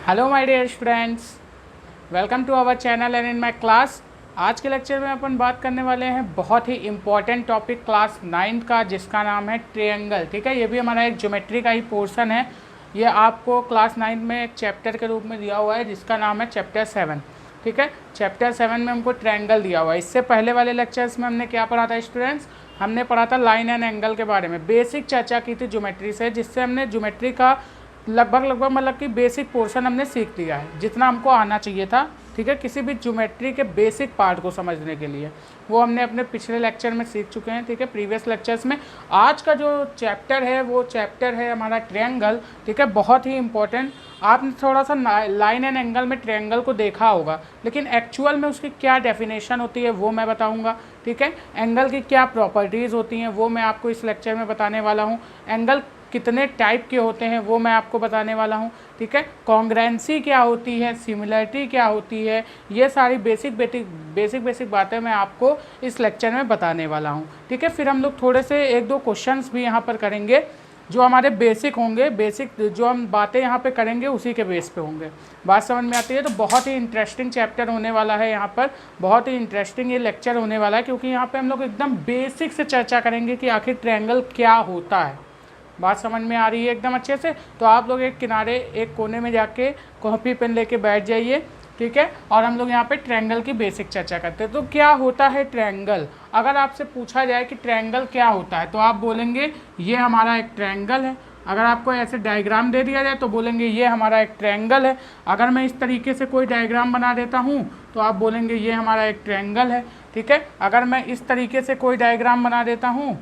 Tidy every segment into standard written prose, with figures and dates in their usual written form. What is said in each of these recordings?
Hello my dear students, welcome to our channel and in my class. आज के lecture में अपन बात करने वाले हैं बहुत ही इम्पॉर्टेंट टॉपिक क्लास 9th का, जिसका नाम है ट्रायंगल। ठीक है, ये भी हमारा एक ज्योमेट्री का ही पोर्शन है। ये आपको क्लास 9 में एक चैप्टर के रूप में दिया हुआ है, जिसका नाम है चैप्टर 7। ठीक है, चैप्टर 7 में हमको ट्रायंगल दिया हुआ है। इससे पहले वाले लेक्चर्स में हमने क्या पढ़ा था स्टूडेंट्स? हमने पढ़ा था लाइन एंड एंगल के बारे में, बेसिक चर्चा की थी ज्योमेट्री से, जिससे हमने ज्योमेट्री का लगभग मतलब कि बेसिक पोर्शन हमने सीख लिया है, जितना हमको आना चाहिए था। ठीक है, किसी भी ज्योमेट्री के बेसिक पार्ट को समझने के लिए वो हमने अपने पिछले लेक्चर में सीख चुके हैं। ठीक है, प्रीवियस लेक्चर्स में। आज का जो चैप्टर है वो चैप्टर है हमारा ट्रायंगल। ठीक है, बहुत ही इंपॉर्टेंट। आपने थोड़ा सा लाइन एंड एंगल में ट्रायंगल को देखा होगा, लेकिन एक्चुअल में उसकी क्या डेफिनेशन होती है वो मैं बताऊंगा। ठीक है, एंगल की क्या प्रॉपर्टीज़ होती हैं वो मैं आपको इस लेक्चर में बताने वाला हूँ। एंगल कितने टाइप के होते हैं वो मैं आपको बताने वाला हूँ। ठीक है, कॉन्ग्रुएंसी क्या होती है, सिमिलरिटी क्या होती है, ये सारी बेसिक बातें मैं आपको इस लेक्चर में बताने वाला हूँ। ठीक है, फिर हम लोग थोड़े से एक दो क्वेश्चंस भी यहाँ पर करेंगे जो हमारे बेसिक होंगे। बेसिक जो हम बातें यहाँ पे करेंगे उसी के बेस पे होंगे। बात समझ में आती है? तो बहुत ही इंटरेस्टिंग चैप्टर होने वाला है यहाँ पर, बहुत ही इंटरेस्टिंग ये लेक्चर होने वाला है, क्योंकि यहाँ पे हम लोग एकदम बेसिक से चर्चा करेंगे कि आखिर ट्रायंगल क्या होता है। बात समझ में आ रही है एकदम अच्छे से? तो आप लोग एक किनारे एक कोने में जाके कॉपी पेन लेके बैठ जाइए। ठीक है, और हम लोग यहाँ पे ट्रायंगल की बेसिक चर्चा करते हैं। तो क्या होता है ट्रायंगल? अगर आपसे पूछा जाए कि ट्रायंगल क्या होता है, तो आप बोलेंगे ये हमारा एक ट्रायंगल है। अगर आपको ऐसे डायग्राम दे दिया जाए तो बोलेंगे ये हमारा एक ट्रायंगल है। अगर मैं इस तरीके से कोई डायग्राम बना देता हूँ तो आप बोलेंगे ये हमारा एक ट्रायंगल है। ठीक है, अगर मैं इस तरीके से कोई डायग्राम बना देता हूँ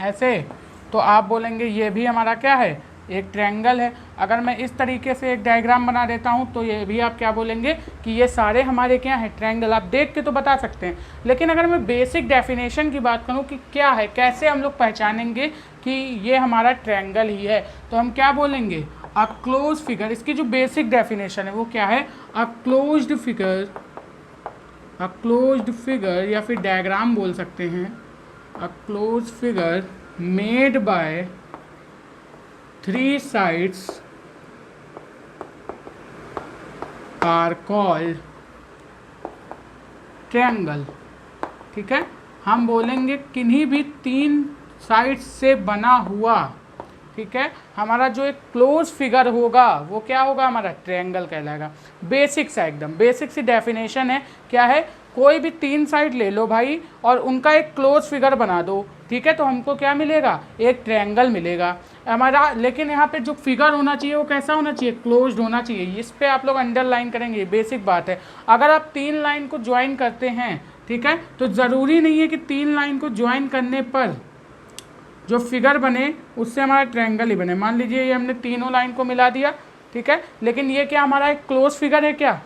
ऐसे, तो आप बोलेंगे ये भी हमारा क्या है, एक ट्रायंगल है। अगर मैं इस तरीके से एक डायग्राम बना देता हूँ तो ये भी आप क्या बोलेंगे कि ये सारे हमारे क्या हैं, ट्रायंगल। आप देख के तो बता सकते हैं, लेकिन अगर मैं बेसिक डेफिनेशन की बात करूँ कि क्या है, कैसे हम लोग पहचानेंगे कि ये हमारा ट्रायंगल ही है, तो हम क्या बोलेंगे, अ क्लोज फिगर। इसकी जो बेसिक डेफिनेशन है वो क्या है, अ क्लोज्ड फिगर या फिर डायग्राम बोल सकते हैं। A close figure made by three sides are called triangle। ठीक है, हम बोलेंगे किन्हीं भी तीन साइड्स से बना हुआ, ठीक है, हमारा जो एक क्लोज फिगर होगा वो क्या होगा, हमारा ट्रायंगल कहलाएगा। बेसिक सा, एकदम बेसिक सी डेफिनेशन है। क्या है, कोई भी तीन साइड ले लो भाई और उनका एक क्लोज फिगर बना दो। ठीक है, तो हमको क्या मिलेगा, एक ट्रायंगल मिलेगा हमारा। लेकिन यहाँ पे जो फिगर होना चाहिए वो कैसा होना चाहिए, क्लोज्ड होना चाहिए। इस पे आप लोग अंडरलाइन करेंगे, बेसिक बात है। अगर आप तीन लाइन को ज्वाइन करते हैं, ठीक है, तो ज़रूरी नहीं है कि तीन लाइन को ज्वाइन करने पर जो फिगर बने उससे हमारा ट्रायंगल ही बने। मान लीजिए ये हमने तीनों लाइन को मिला दिया, ठीक है, लेकिन ये क्या हमारा एक क्लोज फिगर है क्या,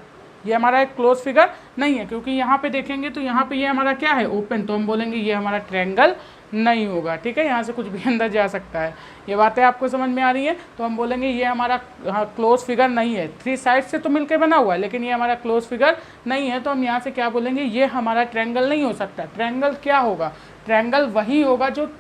ये हमारा एक क्लोज फिगर नहीं है, क्योंकि यहाँ पे देखेंगे तो यहाँ पे ये हमारा क्या है, ओपन। तो हम बोलेंगे ये हमारा ट्रायंगल नहीं होगा। ठीक है, यहाँ से कुछ भी अंदर जा सकता है। ये बातें आपको समझ में आ रही है? तो हम बोलेंगे ये हमारा क्लोज फिगर नहीं है। थ्री साइड से तो मिलकर बना हुआ है, लेकिन ये हमारा क्लोज फिगर नहीं है। तो हम यहाँ से क्या बोलेंगे, ये हमारा ट्रायंगल नहीं हो सकता। ट्रायंगल क्या होगा, ट्रायंगल वही होगा जो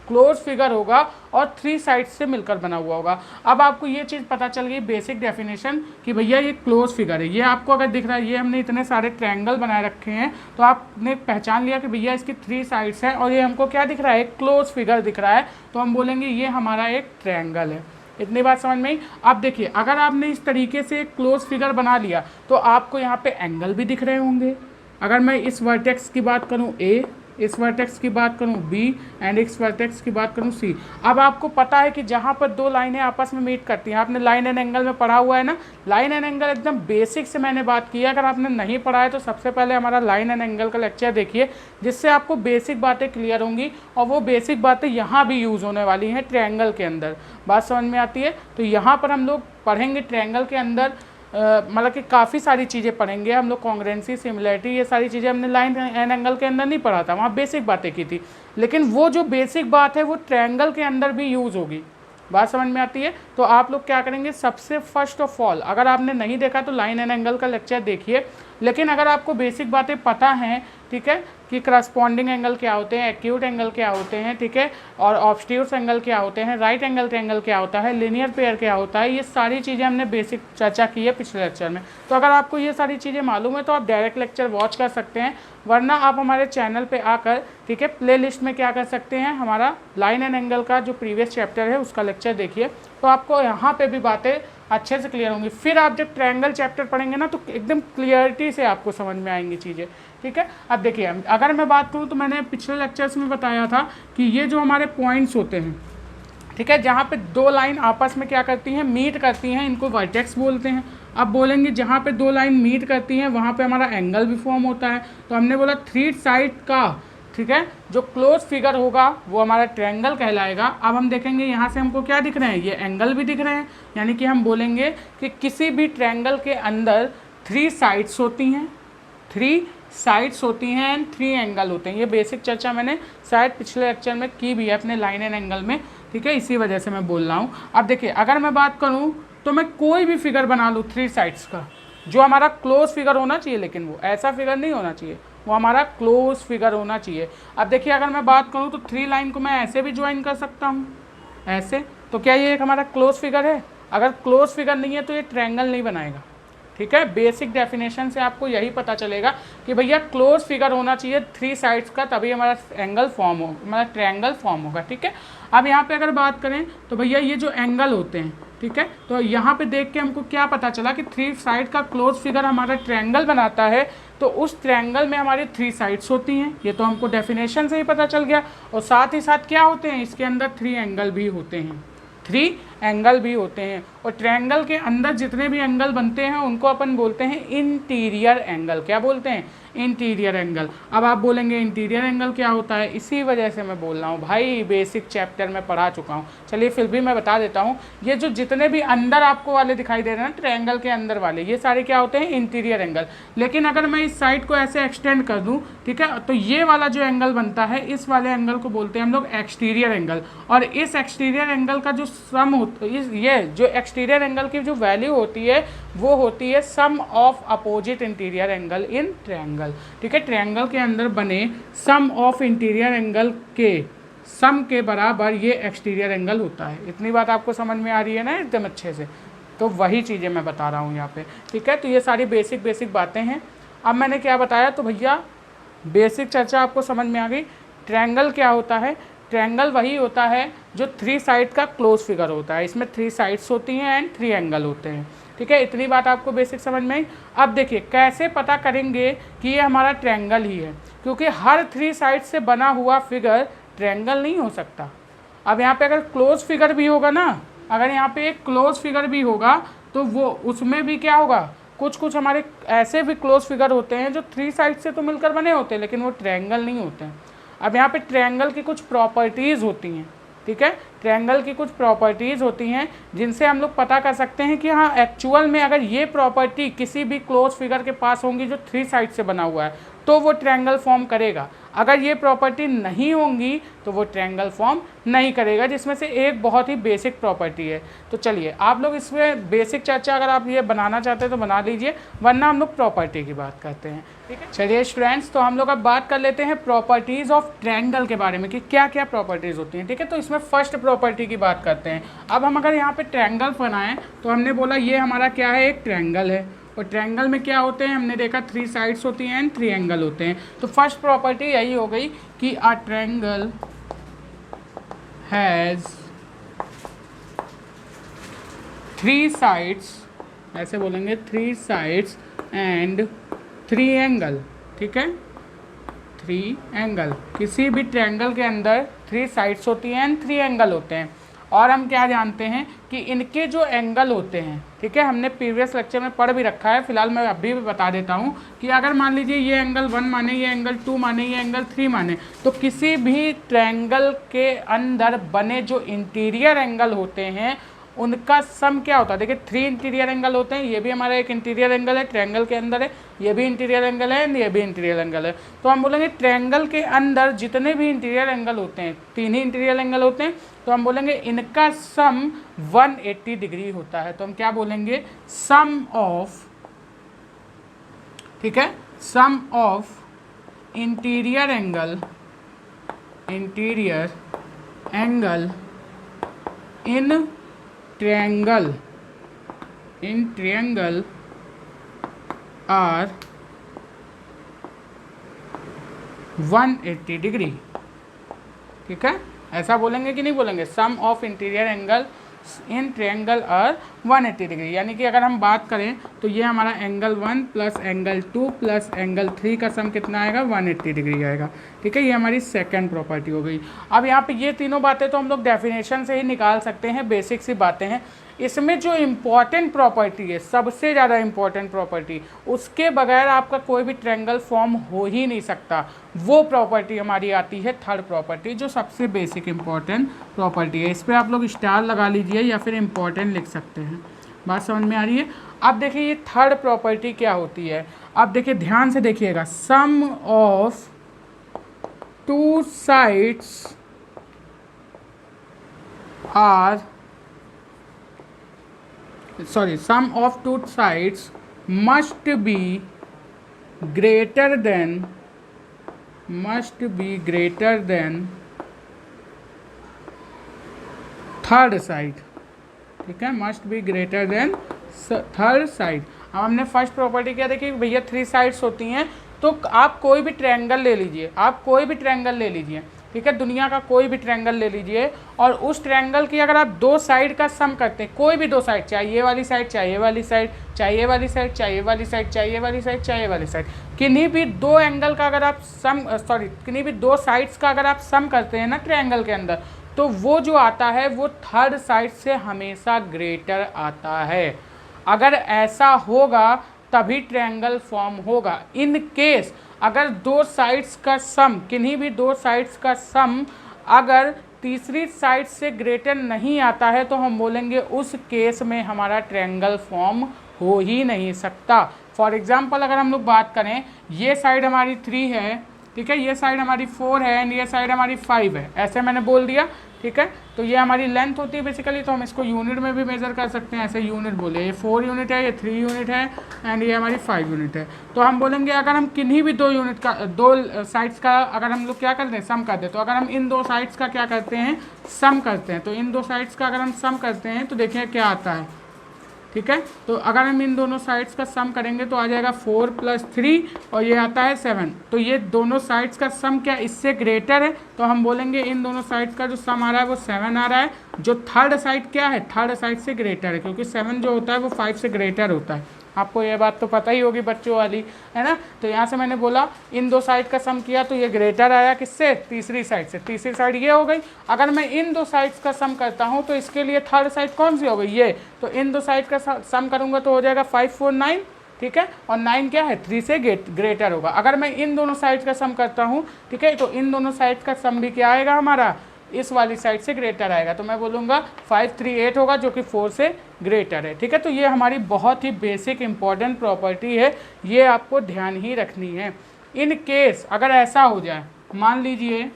क्लोज फिगर होगा और थ्री साइड से मिलकर बना हुआ होगा। अब आपको ये चीज़ पता चल गई, बेसिक डेफिनेशन, कि भैया ये क्लोज फिगर है। ये आपको अगर दिख रहा है, ये हमने इतने सारे ट्रायंगल बनाए रखे हैं, तो आपने पहचान लिया कि भैया इसकी थ्री साइड्स हैं और ये हमको क्या दिख रहा है, एक क्लोज फिगर दिख रहा है। तो हम बोलेंगे ये हमारा एक ट्रायंगल है। इतनी बात समझ में आई? अब देखिए, अगर आपने इस तरीके से एक क्लोज फिगर बना लिया तो आपको यहाँ पे एंगल भी दिख रहे होंगे। अगर मैं इस वर्टेक्स की बात करूँ ए, इस वर्टेक्स की बात करूँ बी एंड इस वर्टेक्स की बात करूँ सी। अब आपको पता है कि जहाँ पर दो लाइनें आपस में मीट करती हैं, आपने लाइन एंड एंगल में पढ़ा हुआ है ना। लाइन एंड एंगल एकदम बेसिक से मैंने बात की है। अगर आपने नहीं पढ़ा है तो सबसे पहले हमारा लाइन एंड एंगल का लेक्चर देखिए, जिससे आपको बेसिक बातें क्लियर होंगी, और वो बेसिक बातें यहाँ भी यूज़ होने वाली हैं ट्रायंगल के अंदर। बात समझ में आती है? तो यहाँ पर हम लोग पढ़ेंगे ट्रायंगल के अंदर, मतलब कि काफ़ी सारी चीज़ें पढ़ेंगे हम लोग। कॉन्ग्रुएंसी, सिमिलरिटी, ये सारी चीज़ें हमने लाइन एंड एंगल के अंदर नहीं पढ़ा था, वहाँ बेसिक बातें की थी। लेकिन वो जो बेसिक बात है वो ट्रायंगल के अंदर भी यूज़ होगी। बात समझ में आती है? तो आप लोग क्या करेंगे, सबसे फर्स्ट ऑफ ऑल, अगर आपने नहीं देखा तो लाइन एंड एंगल का लेक्चर देखिए। लेकिन अगर आपको बेसिक बातें पता हैं, ठीक है, कि करस्पॉन्डिंग एंगल क्या होते हैं, एक्यूट एंगल क्या होते हैं, ठीक है, और ऑब्ट्यूस एंगल क्या होते हैं, राइट एंगल ट्रायंगल क्या होता है, लीनियर पेयर क्या होता है, ये सारी चीज़ें हमने बेसिक चर्चा की है पिछले लेक्चर में। तो अगर आपको ये सारी चीज़ें मालूम है तो आप डायरेक्ट लेक्चर वॉच कर सकते हैं, वरना आप हमारे चैनल पे आकर, ठीक है, प्ले लिस्ट में क्या कर सकते हैं, हमारा लाइन एंड एंगल का जो प्रीवियस चैप्टर है उसका लेक्चर देखिए, तो आपको यहाँ पे भी बातें अच्छे से क्लियर होंगी। फिर आप जब ट्रायंगल चैप्टर पढ़ेंगे ना तो एकदम क्लियरिटी से आपको समझ में आएंगी चीज़ें, ठीक है। अब देखिए, अगर मैं बात करूँ तो मैंने पिछले लेक्चर्स में बताया था कि ये जो हमारे पॉइंट्स होते हैं, ठीक है, जहाँ पे दो लाइन आपस में क्या करती हैं, मीट करती हैं, इनको वर्टेक्स बोलते हैं। अब बोलेंगे जहाँ पे दो लाइन मीट करती हैं वहाँ पे हमारा एंगल भी फॉर्म होता है, तो हमने बोला थ्री साइड का, ठीक है, जो क्लोज फिगर होगा वो हमारा ट्रायंगल कहलाएगा। अब हम देखेंगे यहाँ से हमको क्या दिख रहे हैं, ये एंगल भी दिख रहे हैं, यानी कि हम बोलेंगे कि किसी भी ट्रायंगल के अंदर थ्री साइड्स होती हैं, थ्री साइड्स होती हैं एंड थ्री एंगल होते हैं। ये बेसिक चर्चा मैंने शायद पिछले लेक्चर में की भी है अपने लाइन एंड एंगल में, ठीक है, इसी वजह से मैं बोल रहा हूँ। अब देखिए, अगर मैं बात करूँ तो मैं कोई भी फिगर बना लूँ थ्री साइड्स का, जो हमारा क्लोज फिगर होना चाहिए, लेकिन वो ऐसा फिगर नहीं होना चाहिए, वो हमारा क्लोज फिगर होना चाहिए। अब देखिए, अगर मैं बात करूँ तो थ्री लाइन को मैं ऐसे भी ज्वाइन कर सकता हूँ, ऐसे, तो क्या ये एक हमारा क्लोज फिगर है? अगर क्लोज फिगर नहीं है तो ये ट्रायंगल नहीं बनाएगा, ठीक है। बेसिक डेफिनेशन से आपको यही पता चलेगा कि भैया क्लोज फिगर होना चाहिए थ्री साइड्स का, तभी हमारा एंगल फॉर्म होगा, हमारा ट्रायंगल फॉर्म होगा, ठीक है। अब यहाँ पे अगर बात करें तो भैया ये जो एंगल होते हैं, ठीक है, तो यहाँ पे देख के हमको क्या पता चला कि थ्री साइड का क्लोज फिगर हमारा ट्रायंगल बनाता है, तो उस ट्रायंगल में हमारी थ्री साइड्स होती हैं, ये तो हमको डेफिनेशन से ही पता चल गया। और साथ ही साथ क्या होते हैं, इसके अंदर थ्री एंगल भी होते हैं, थ्री एंगल भी होते हैं। और ट्रायंगल के अंदर जितने भी एंगल बनते हैं उनको अपन बोलते हैं इंटीरियर एंगल। क्या बोलते हैं? Interior angle. अब आप बोलेंगे इंटीरियर एंगल क्या होता है, इसी वजह से मैं बोल रहा हूँ भाई, बेसिक चैप्टर में पढ़ा चुका हूँ। चलिए फिर भी मैं बता देता हूँ, ये जो जितने भी अंदर आपको वाले दिखाई दे रहे हैं ट्रायंगल के अंदर वाले, ये सारे क्या होते हैं, इंटीरियर एंगल। लेकिन अगर मैं इस साइड को ऐसे एक्सटेंड कर दूँ, ठीक है, तो ये वाला जो एंगल बनता है, इस वाले एंगल को बोलते हैं हम लोग एक्सटीरियर एंगल। और इस एक्सटीरियर एंगल का जो सम होता है, ये जो एक्सटीरियर एंगल की जो वैल्यू होती है वो होती है sum of opposite interior angle in triangle, ठीक है। ट्रायंगल के अंदर बने सम ऑफ इंटीरियर एंगल के सम के बराबर ये एक्सटीरियर एंगल होता है। इतनी बात आपको समझ में आ रही है ना एकदम अच्छे से? तो वही चीज़ें मैं बता रहा हूँ यहाँ पे, ठीक है। तो ये सारी बेसिक बातें हैं। अब मैंने क्या बताया, तो भैया बेसिक चर्चा आपको समझ में आ गई। ट्रायंगल क्या होता है? ट्रायंगल वही होता है जो थ्री साइड का क्लोज फिगर होता है, इसमें थ्री साइड्स होती हैं एंड थ्री एंगल होते हैं, ठीक है। इतनी बात आपको बेसिक समझ में आई। अब देखिए कैसे पता करेंगे कि ये हमारा ट्रायंगल ही है, क्योंकि हर थ्री साइड से बना हुआ फिगर ट्रायंगल नहीं हो सकता। अब यहाँ पे अगर क्लोज फिगर भी होगा ना, अगर यहाँ पे एक क्लोज फिगर भी होगा तो वो उसमें भी क्या होगा, कुछ हमारे ऐसे भी क्लोज फिगर होते हैं जो थ्री साइड से तो मिलकर बने होते हैं, लेकिन वो ट्रायंगल नहीं होते हैं। अब यहाँ पे ट्रायंगल की कुछ प्रॉपर्टीज़ होती हैं, ठीक है। ट्रायंगल की कुछ प्रॉपर्टीज़ होती हैं जिनसे हम लोग पता कर सकते हैं कि हाँ एक्चुअल में अगर ये प्रॉपर्टी किसी भी क्लोज फिगर के पास होंगी जो थ्री साइड से बना हुआ है तो वो ट्रायंगल फॉर्म करेगा। अगर ये प्रॉपर्टी नहीं होंगी तो वो ट्रायंगल फॉर्म नहीं करेगा, जिसमें से एक बहुत ही बेसिक प्रॉपर्टी है। तो चलिए आप लोग इसमें बेसिक चर्चा अगर आप ये बनाना चाहते हैं तो बना लीजिए, वरना हम लोग प्रॉपर्टी की बात करते हैं, ठीक है। चलिए स्टूडेंट्स, तो हम लोग अब बात कर लेते हैं प्रॉपर्टीज़ ऑफ ट्रायंगल के बारे में कि क्या क्या प्रॉपर्टीज़ होती हैं, ठीक है। तो इसमें फर्स्ट प्रॉपर्टी की बात करते हैं। अब हम अगर यहाँ पे ट्रायंगल बनाएं तो हमने बोला ये हमारा क्या है, एक ट्रायंगल है, और ट्रायंगल में क्या होते हैं, हमने देखा थ्री साइड्स होती हैं एंड थ्री एंगल होते हैं। तो फर्स्ट प्रॉपर्टी यही हो गई कि a triangle has three sides, ऐसे बोलेंगे three sides and three angle, ठीक है। थ्री एंगल, किसी भी ट्रायंगल के अंदर थ्री साइड्स होती हैं एंड थ्री एंगल होते हैं। और हम क्या जानते हैं कि इनके जो एंगल होते हैं, ठीक है, हमने प्रीवियस लेक्चर में पढ़ भी रखा है, फिलहाल मैं अभी भी बता देता हूँ कि अगर मान लीजिए ये एंगल 1 माने, ये एंगल 2 माने, ये एंगल 3 माने, तो किसी भी ट्रायंगल के अंदर बने जो इंटीरियर एंगल होते हैं उनका सम क्या होता है। देखिए थ्री इंटीरियर एंगल होते हैं, ये भी हमारा एक इंटीरियर एंगल है, ट्रायंगल के अंदर है, ये भी इंटीरियर एंगल है, ये भी इंटीरियर एंगल है। तो हम बोलेंगे ट्रायंगल के अंदर जितने भी इंटीरियर एंगल होते हैं, तीन ही इंटीरियर एंगल होते हैं, तो हम बोलेंगे इनका सम 180 डिग्री होता है। तो हम क्या बोलेंगे, सम ऑफ ठीक है, sum of interior angle in triangle are 180 degree. ठीक है, ऐसा बोलेंगे कि नहीं बोलेंगे, sum of interior angle in triangle are 180 degree, यानी कि अगर हम बात करें तो ये हमारा angle 1 plus angle 2 plus angle 3 का सम कितना आएगा, 180 डिग्री आएगा। ठीक है, ये हमारी सेकंड प्रॉपर्टी हो गई। अब यहाँ पे ये तीनों बातें तो हम लोग डेफिनेशन से ही निकाल सकते हैं, बेसिक सी बातें हैं। इसमें जो इम्पॉर्टेंट प्रॉपर्टी है, सबसे ज़्यादा इम्पॉर्टेंट प्रॉपर्टी, उसके बगैर आपका कोई भी ट्रायंगल फॉर्म हो ही नहीं सकता, वो प्रॉपर्टी हमारी आती है थर्ड प्रॉपर्टी, जो सबसे बेसिक इम्पॉर्टेंट प्रॉपर्टी है। इस पर आप लोग स्टार लगा लीजिए या फिर इम्पॉर्टेंट लिख सकते हैं। बात समझ में आ रही है? अब देखिए ये थर्ड प्रॉपर्टी क्या होती है। अब देखिए ध्यान से देखिएगा, sum of two sides are sum of two sides must be greater than third side। ठीक है, must be greater than third side। अब हमने फर्स्ट प्रॉपर्टी क्या देखी, भैया 3 साइड्स होती हैं, तो आप कोई भी ट्रायंगल ले लीजिए, ठीक है, दुनिया का कोई भी ट्रायंगल ले लीजिए, और उस ट्रायंगल की अगर आप 2 साइड का सम करते हैं, कोई भी 2 साइड, चाहे ये वाली साइड, चाहे ये वाली साइड, चाहे ये वाली साइड, चाहे ये वाली साइड, चाहे ये वाली साइड, चाहे ये वाली साइड, किन्हीं भी 2 एंगल का अगर आप किन्हीं भी 2 साइड्स का अगर आप सम करते हैं ना ट्रायंगल के अंदर, तो वो जो आता है वो थर्ड साइड से हमेशा ग्रेटर आता है। अगर ऐसा होगा तभी ट्रायंगल फॉर्म होगा। इन केस अगर 2 साइड्स का सम, किन्हीं भी 2 साइड्स का सम अगर तीसरी साइड से ग्रेटर नहीं आता है, तो हम बोलेंगे उस केस में हमारा ट्रायंगल फॉर्म हो ही नहीं सकता। फॉर एग्जांपल अगर हम लोग बात करें, ये साइड हमारी 3 है, ठीक है, ये साइड हमारी 4 है एंड ये साइड हमारी 5 है, ऐसे मैंने बोल दिया। ठीक है, तो ये हमारी लेंथ होती है बेसिकली, तो हम इसको यूनिट में भी मेजर कर सकते हैं, ऐसे यूनिट बोले, ये 4 यूनिट है, ये 3 यूनिट है एंड ये हमारी 5 यूनिट है। तो हम बोलेंगे अगर हम किन्हीं भी 2 यूनिट का, 2 साइड्स का अगर हम लोग क्या करते हैं, सम करते हैं, तो अगर हम इन 2 साइड्स का क्या करते हैं, सम करते हैं, तो इन 2 साइड्स का अगर हम सम करते हैं तो देखिए क्या आता है। ठीक है, तो अगर हम इन दोनों साइड्स का सम करेंगे तो आ जाएगा 4 + 3 और ये आता है 7। तो ये दोनों साइड्स का सम क्या इससे ग्रेटर है, तो हम बोलेंगे इन दोनों साइड्स का जो सम आ रहा है वो 7 आ रहा है, जो थर्ड साइड क्या है, थर्ड साइड से ग्रेटर है, क्योंकि 7 जो होता है वो 5 से ग्रेटर होता है। आपको ये बात तो पता ही होगी बच्चों वाली, है ना। तो यहाँ से मैंने बोला इन 2 साइड का सम किया तो ये ग्रेटर आया किससे, तीसरी साइड से। तीसरी साइड ये हो गई। अगर मैं इन 2 साइड्स का सम करता हूँ तो इसके लिए थर्ड साइड कौन सी हो गई, ये। तो इन 2 साइड का सम करूँगा तो हो जाएगा 5 4 9, ठीक है, और 9 क्या है, 3 से ग्रेटर होगा। अगर मैं इन दोनों साइड्स का सम करता हूँ, ठीक है, तो इन दोनों साइड्स का सम भी क्या आएगा हमारा, इस वाली साइड से ग्रेटर आएगा। तो मैं बोलूँगा 5 3 8 होगा, जो कि 4 से ग्रेटर है। ठीक है, तो ये हमारी बहुत ही बेसिक इंपॉर्टेंट प्रॉपर्टी है, ये आपको ध्यान ही रखनी है। इन केस अगर ऐसा हो जाए, मान लीजिए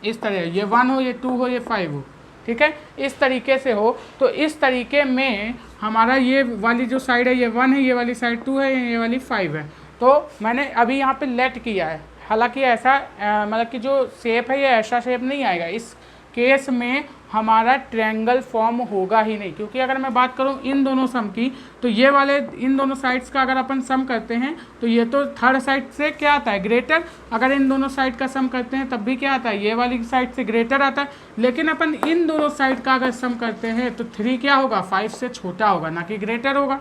इस तरह, ये 1 हो, ये 2 हो, ये 5 हो, ठीक है, इस तरीके से हो, तो इस तरीके में हमारा ये वाली जो साइड है ये 1 है, ये वाली साइड 2 है, ये वाली 5 है। तो मैंने अभी यहाँ पे लेट किया है, हालांकि ऐसा मतलब कि जो शेप है ये ऐसा शेप नहीं आएगा। इस केस में हमारा ट्रायंगल फॉर्म होगा ही नहीं, क्योंकि अगर मैं बात करूं इन दोनों सम की, तो ये वाले इन दोनों साइड्स का अगर अपन सम करते हैं तो ये तो थर्ड साइड से क्या आता है, ग्रेटर। अगर इन दोनों साइड का सम करते हैं तब भी क्या आता है, ये वाली साइड से ग्रेटर आता है। लेकिन अपन इन दोनों साइड का अगर सम करते हैं तो 3 क्या होगा, 5 से छोटा होगा, ना कि ग्रेटर होगा।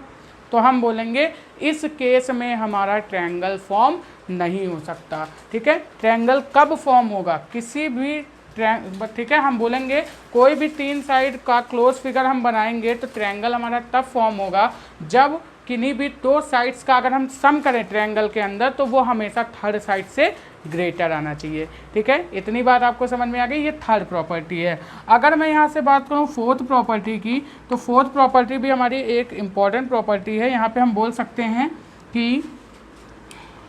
तो हम बोलेंगे इस केस में हमारा ट्रायंगल फॉर्म नहीं हो सकता। ठीक है, ट्रायंगल कब फॉर्म होगा, किसी भी ठीक है, हम बोलेंगे कोई भी 3 साइड का क्लोज फिगर हम बनाएंगे तो ट्रायंगल हमारा तब फॉर्म होगा जब किन्हीं भी 2 साइड्स का अगर हम सम करें ट्रायंगल के अंदर, तो वो हमेशा थर्ड साइड से ग्रेटर आना चाहिए। ठीक है, इतनी बात आपको समझ में आ गई। ये थर्ड प्रॉपर्टी है। अगर मैं यहाँ से बात करूँ फोर्थ प्रॉपर्टी की, तो फोर्थ प्रॉपर्टी भी हमारी एक इम्पॉर्टेंट प्रॉपर्टी है। यहाँ पे हम बोल सकते हैं कि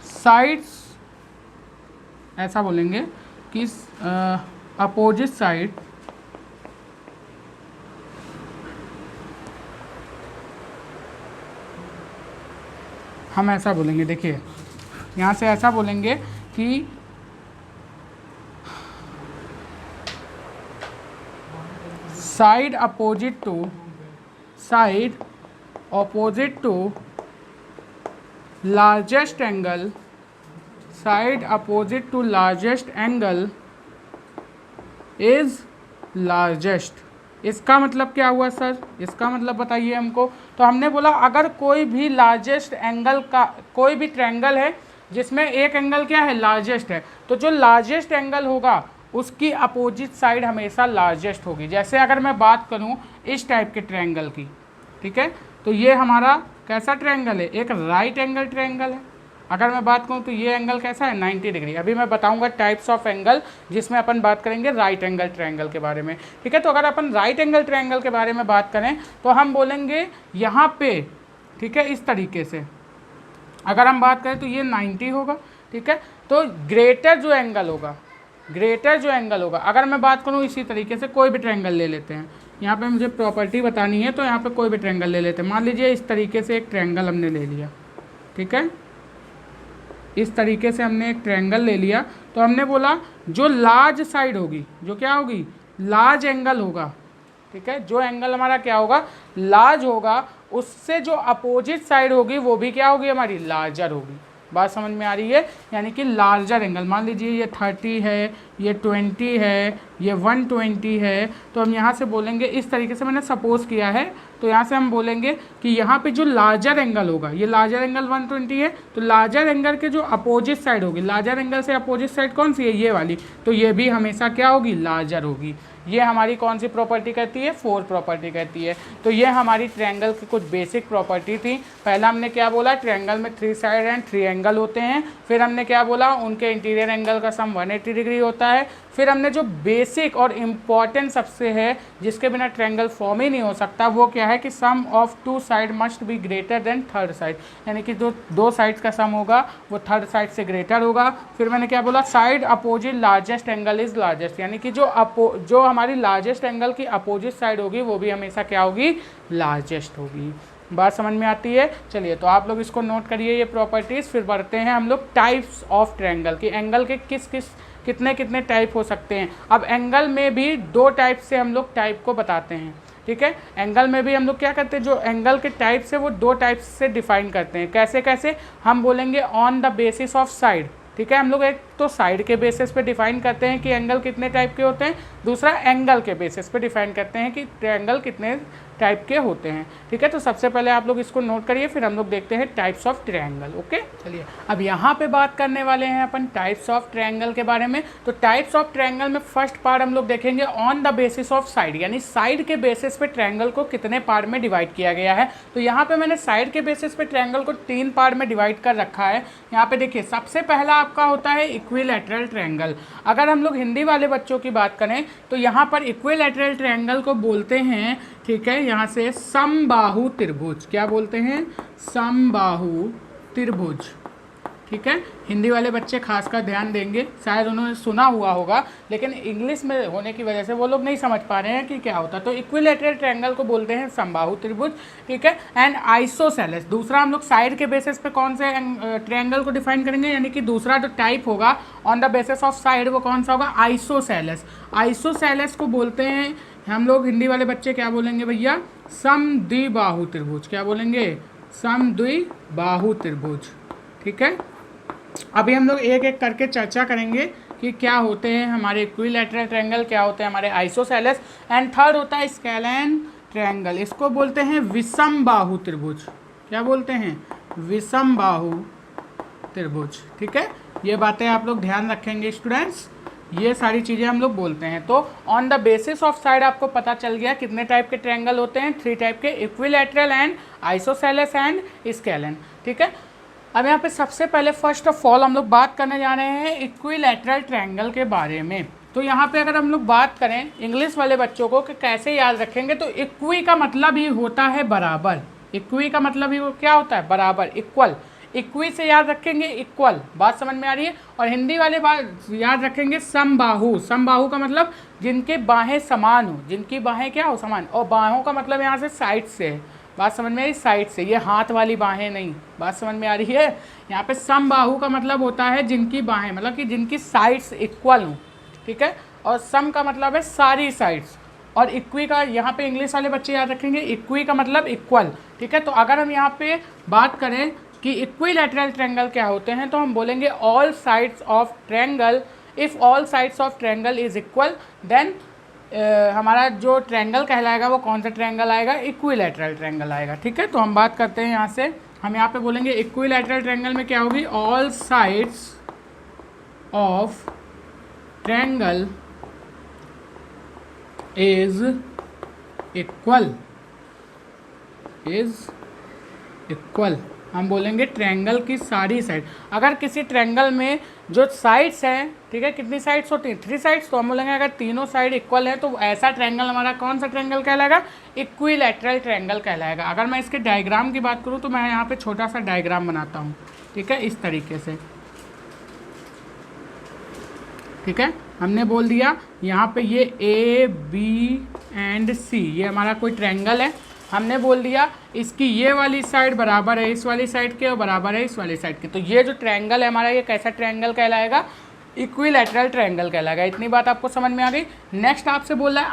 साइड्स, ऐसा बोलेंगे कि अपोजिट साइड हम ऐसा बोलेंगे, देखिए यहाँ से ऐसा बोलेंगे कि side opposite to largest angle, side opposite to largest angle is largest. इसका मतलब क्या हुआ सर? इसका मतलब बताइए हमको। तो हमने बोला अगर कोई भी लार्जेस्ट एंगल का, कोई भी ट्रायंगल है जिसमें एक एंगल क्या है, लार्जेस्ट है, तो जो लार्जेस्ट एंगल होगा उसकी अपोजिट साइड हमेशा लार्जेस्ट होगी। जैसे अगर मैं बात करूं इस टाइप के ट्रायंगल की, ठीक है, तो ये हमारा कैसा ट्रायंगल है, एक राइट एंगल ट्रायंगल है। अगर मैं बात करूं तो ये एंगल कैसा है, 90 डिग्री। अभी मैं बताऊंगा टाइप्स ऑफ एंगल जिसमें अपन बात करेंगे राइट एंगल ट्रायंगल के बारे में, ठीक है। तो अगर अपन राइट एंगल ट्रायंगल के बारे में बात करें तो हम बोलेंगे यहाँ पे, ठीक है, इस तरीके से अगर हम बात करें तो ये 90 होगा, ठीक है। तो ग्रेटर जो एंगल होगा, अगर मैं बात करूँ इसी तरीके से कोई भी ट्रायंगल ले लेते हैं, यहाँ पे मुझे प्रॉपर्टी बतानी है, तो यहाँ पे कोई भी ट्रायंगल ले लेते हैं। मान लीजिए इस तरीके से एक ट्रायंगल हमने ले लिया, ठीक है, इस तरीके से हमने एक ट्रायंगल ले लिया। तो हमने बोला जो लार्ज साइड होगी, जो क्या होगी, लार्ज एंगल होगा, ठीक है, जो एंगल हमारा क्या होगा, लार्ज होगा, उससे जो अपोजिट साइड होगी वो भी क्या होगी, हमारी लार्जर होगी। बात समझ में आ रही है? यानी कि लार्जर एंगल, मान लीजिए ये 30 है, ये 20 है, ये 120 है, तो हम यहाँ से बोलेंगे इस तरीके से, मैंने सपोज किया है, तो यहाँ से हम बोलेंगे कि यहाँ पे जो लार्जर एंगल होगा, ये लार्जर एंगल 120 है, तो लार्जर एंगल के जो अपोजिट साइड होगी, लार्जर एंगल से अपोजिट साइड कौन सी है, ये वाली, तो ये भी हमेशा क्या होगी, लार्जर होगी। ये हमारी कौन सी प्रॉपर्टी कहती है, 4 प्रॉपर्टी कहती है। तो ये हमारी ट्रायंगल की कुछ बेसिक प्रॉपर्टी थी। पहला हमने क्या बोला, ट्रायंगल में 3 साइड एंड 3 एंगल होते हैं। फिर हमने क्या बोला, उनके इंटीरियर एंगल का सम 180 डिग्री होता है। फिर हमने जो बेसिक और इम्पॉर्टेंट सबसे है, जिसके बिना ट्रायंगल फॉर्म ही नहीं हो सकता, वो क्या है कि sum of 2 side must be greater than third side, यानी कि जो 2 साइड्स का सम होगा वो थर्ड साइड से ग्रेटर होगा। फिर मैंने क्या बोला, side opposite largest angle is largest, यानी कि जो हमारी लार्जेस्ट एंगल की अपोजिट साइड होगी वो भी हमेशा क्या होगी, लार्जेस्ट होगी। बात समझ में आती है? चलिए, तो आप लोग इसको नोट करिए ये प्रॉपर्टीज़। फिर बढ़ते हैं हम लोग टाइप्स ऑफ ट्रायंगल की, एंगल के कितने कितने टाइप हो सकते हैं। अब एंगल में भी 2 टाइप से हम लोग टाइप को बताते हैं, ठीक है। एंगल में भी हम लोग क्या करते हैं, जो एंगल के टाइप से वो 2 टाइप से डिफाइन करते हैं। कैसे कैसे, हम बोलेंगे on the basis of side, ठीक है। हम लोग एक तो साइड के बेसिस पे डिफाइन करते हैं कि एंगल कितने टाइप के होते हैं, दूसरा एंगल के बेसिस पे डिफाइन करते हैं कि ट्रायंगल कितने टाइप के होते हैं, ठीक है। तो सबसे पहले आप लोग इसको नोट करिए, फिर हम लोग देखते हैं टाइप्स ऑफ ट्रायंगल। ओके, चलिए अब यहाँ पे बात करने वाले हैं अपन टाइप्स ऑफ ट्रायंगल के बारे में। तो टाइप्स ऑफ ट्रायंगल में फर्स्ट पार्ट हम लोग देखेंगे on the basis of side, यानी साइड के बेसिस पे ट्रायंगल को कितने पार्ट में डिवाइड किया गया है। तो यहाँ पे मैंने साइड के बेसिस पे ट्रायंगल को 3 पार्ट में डिवाइड कर रखा है। यहाँ पे देखिए, सबसे पहला आपका होता है इक्विलैटरल ट्रायंगल। अगर हम लोग हिंदी वाले बच्चों की बात करें तो यहाँ पर इक्विलैटरल ट्रायंगल को बोलते हैं, ठीक है, यहाँ से समबाहु त्रिभुज। क्या बोलते हैं, समबाहु त्रिभुज, ठीक है। हिंदी वाले बच्चे खासकर ध्यान देंगे, शायद उन्होंने सुना हुआ होगा, लेकिन इंग्लिश में होने की वजह से वो लोग नहीं समझ पा रहे हैं कि क्या होता है। तो इक्विलैटरल ट्रायंगल को बोलते हैं समबाहु त्रिभुज, ठीक है। एंड आइसोसेलेस, दूसरा हम लोग साइड के बेसिस पे कौन से ट्रायंगल को डिफाइन करेंगे, यानी कि दूसरा जो टाइप होगा on the basis of side वो कौन सा होगा, आइसोसेलेस। आइसोसेलेस को बोलते हैं हम लोग, हिंदी वाले बच्चे क्या बोलेंगे भैया, समद्विबाहु त्रिभुज। क्या बोलेंगे, समद्विबाहु त्रिभुज, ठीक है। अभी हम लोग एक एक करके चर्चा करेंगे कि क्या होते हैं हमारे इक्विलैटरल ट्रायंगल, क्या होते हैं हमारे आइसोसेलेस। एंड थर्ड होता है स्केलेन ट्रायंगल, इसको बोलते हैं विषमबाहु त्रिभुज। क्या बोलते हैं, विषमबाहु त्रिभुज, ठीक है। ये बातें आप लोग ध्यान रखेंगे स्टूडेंट्स, ये सारी चीज़ें हम लोग बोलते हैं। तो on the basis of side आपको पता चल गया कितने टाइप के ट्रायंगल होते हैं, 3 टाइप के, equilateral and isosceles and scalene, ठीक है। अब यहाँ पे सबसे पहले फर्स्ट ऑफ ऑल हम लोग बात करने जा रहे हैं इक्विलैटरल ट्रायंगल के बारे में। तो यहाँ पे अगर हम लोग बात करें इंग्लिश वाले बच्चों को कि कैसे याद रखेंगे, तो इक्वी का मतलब ही होता है बराबर। इक्वी का मतलब ही क्या होता है, बराबर, इक्वल। इक्वी से याद रखेंगे इक्वल, बात समझ में आ रही है। और हिंदी वाले बात याद रखेंगे समबाहु। समबाहु का मतलब जिनके बाहें समान हो, जिनकी बाहें क्या हो, समान। और बाहों का मतलब यहाँ से साइड से है, बात समझ में आई? साइड से, ये हाथ वाली बाहें नहीं, बात समझ में आ रही है? यहाँ पे समबाहु का मतलब होता है जिनकी बाहें, मतलब कि जिनकी साइड्स इक्वल हों, ठीक है। और सम का मतलब है सारी साइड्स, और इक्वी का यहाँ पे इंग्लिश वाले बच्चे याद रखेंगे, इक्वी का मतलब इक्वल, ठीक है। तो अगर हम यहाँ पे बात करें कि इक्विलैटरल ट्रायंगल क्या होते हैं, तो हम बोलेंगे all sides of triangle, if all sides of triangle is equal then हमारा जो ट्रायंगल कहलाएगा वो कौन सा ट्रायंगल आएगा? इक्विलैटरल ट्रायंगल आएगा, ठीक है। तो हम बात करते हैं यहाँ से, हम यहाँ पे बोलेंगे इक्विलैटरल ट्रायंगल में क्या होगी? All sides of triangle is equal, is equal. हम बोलेंगे ट्रायंगल की सारी साइड, अगर किसी ट्रायंगल में जो साइड्स हैं, ठीक है, कितनी साइड्स होती हैं? 3 साइड्स, तो हम बोलेंगे अगर तीनों साइड इक्वल है तो ऐसा ट्रायंगल हमारा कौन सा ट्रायंगल कहलाएगा? इक्विलैटरल ट्रायंगल कहलाएगा। अगर मैं इसके डायग्राम की बात करूँ तो मैं यहाँ पे छोटा सा डायग्राम बनाता हूँ, ठीक है, इस तरीके से, ठीक है। हमने बोल दिया यहाँ पे ये A, B एंड C ये हमारा कोई ट्रायंगल है। हमने बोल दिया इसकी ये वाली साइड बराबर है इस वाली साइड के और बराबर है इस वाली साइड के, तो ये जो ट्रायंगल है हमारा ये कैसा ट्रायंगल कहलाएगा? इक्विलैटरल ट्रायंगल कहलाएगा। इतनी बात आपको समझ में आ गई। नेक्स्ट आपसे बोल रहा है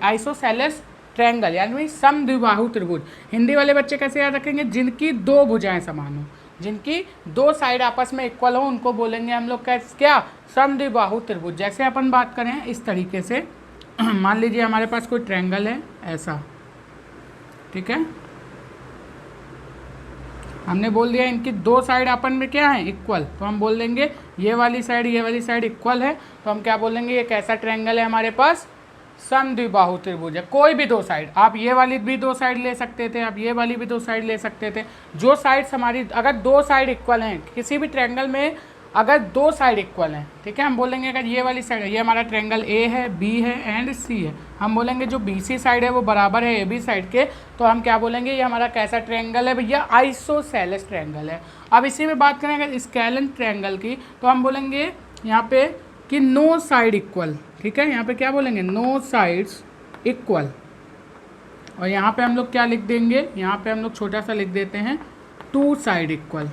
आइसोसेलेस ट्रायंगल, यानी समद्विबाहु त्रिभुज। हिंदी वाले बच्चे कैसे याद रखेंगे? जिनकी 2 भुजाएं समान हो, जिनकी 2 साइड आपस में इक्वल हो, उनको बोलेंगे हम लोग क्या? समद्विबाहु त्रिभुज। जैसे अपन बात करें इस तरीके से, मान लीजिए हमारे पास कोई ट्रायंगल है ऐसा, ठीक है। हमने बोल दिया इनकी 2 साइड अपन में क्या है? इक्वल, तो हम बोल देंगे ये वाली साइड इक्वल है, तो हम क्या बोलेंगे? ये कैसा ट्रायंगल है हमारे पास? समद्विबाहु त्रिभुज है। कोई भी 2 साइड, आप ये वाली भी 2 साइड ले सकते थे, आप ये वाली भी 2 साइड ले सकते थे। जो साइड्स हमारी, अगर 2 साइड इक्वल हैं किसी भी ट्रायंगल में, अगर 2 साइड इक्वल हैं, ठीक है, हम बोलेंगे अगर ये वाली साइड है, ये हमारा ट्रायंगल A है, B है एंड C है, हम बोलेंगे जो BC साइड है वो बराबर है AB साइड के, तो हम क्या बोलेंगे? ये हमारा कैसा ट्रायंगल है भैया? आइसोसेलेस ट्रायंगल है। अब इसी में बात करें अगर स्केलन ट्रायंगल की, तो हम बोलेंगे यहाँ पे कि नो साइड इक्वल, ठीक है। यहाँ पे क्या बोलेंगे? No sides equal. और यहाँ पे हम लोग क्या लिख देंगे? यहाँ पे हम लोग छोटा सा लिख देते हैं 2 साइड इक्वल,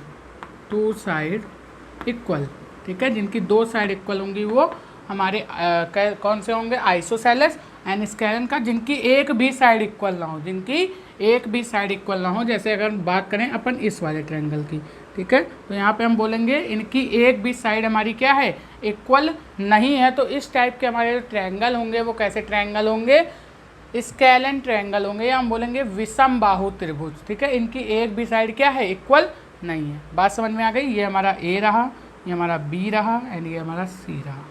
2 साइड इक्वल, ठीक है। जिनकी 2 साइड इक्वल होंगी वो हमारे कौन से होंगे? आइसोसेलेस। एंड स्केलन का जिनकी एक भी साइड इक्वल ना हो, जिनकी एक भी साइड इक्वल ना हो, जैसे अगर बात करें अपन इस वाले ट्रायंगल की, ठीक है, तो यहाँ पे हम बोलेंगे इनकी एक भी साइड हमारी क्या है? इक्वल नहीं है। तो इस टाइप के हमारे जो ट्रायंगल होंगे वो कैसे ट्रायंगल होंगे? स्केलन ट्रायंगल होंगे, या हम बोलेंगे विषम बाहु त्रिभुज, ठीक है। इनकी एक भी साइड क्या है? इक्वल नहीं है। बात समझ में आ गई? ये हमारा A रहा, ये हमारा B रहा एंड ये हमारा C रहा।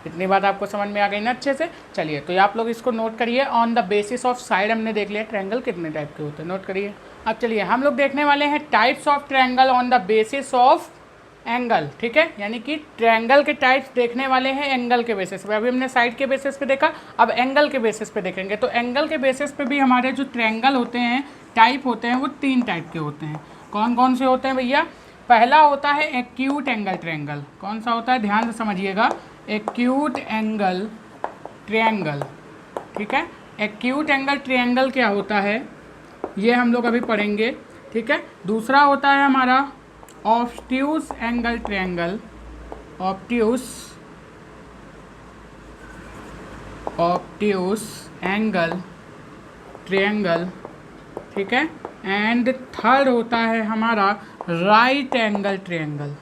इतनी बात आपको समझ में आ गई ना अच्छे से? चलिए, तो आप लोग इसको नोट करिए। On the basis of side हमने देख लिया ट्रायंगल कितने टाइप के होते हैं, नोट करिए। अब चलिए हम लोग देखने वाले हैं types of triangle on the basis of angle, ठीक है। यानी कि ट्रायंगल के टाइप्स देखने वाले हैं एंगल के बेसिस पे। अभी हमने साइड के बेसिस पे देखा, अब एंगल के बेसिस पे देखेंगे। तो एंगल के बेसिस पे भी हमारे जो ट्रायंगल होते हैं, टाइप होते हैं, वो 3 टाइप के होते हैं। कौन कौन से होते हैं भैया? पहला होता है एक्यूट एंगल ट्रायंगल। कौन सा होता है? ध्यान से समझिएगा, एक्यूट एंगल ट्रायंगल, ठीक है। एक्यूट एंगल ट्रायंगल क्या होता है ये हम लोग अभी पढ़ेंगे, ठीक है। दूसरा होता है हमारा obtuse angle triangle, obtuse angle triangle, ठीक है। एंड थर्ड होता है हमारा राइट एंगल ट्रायंगल।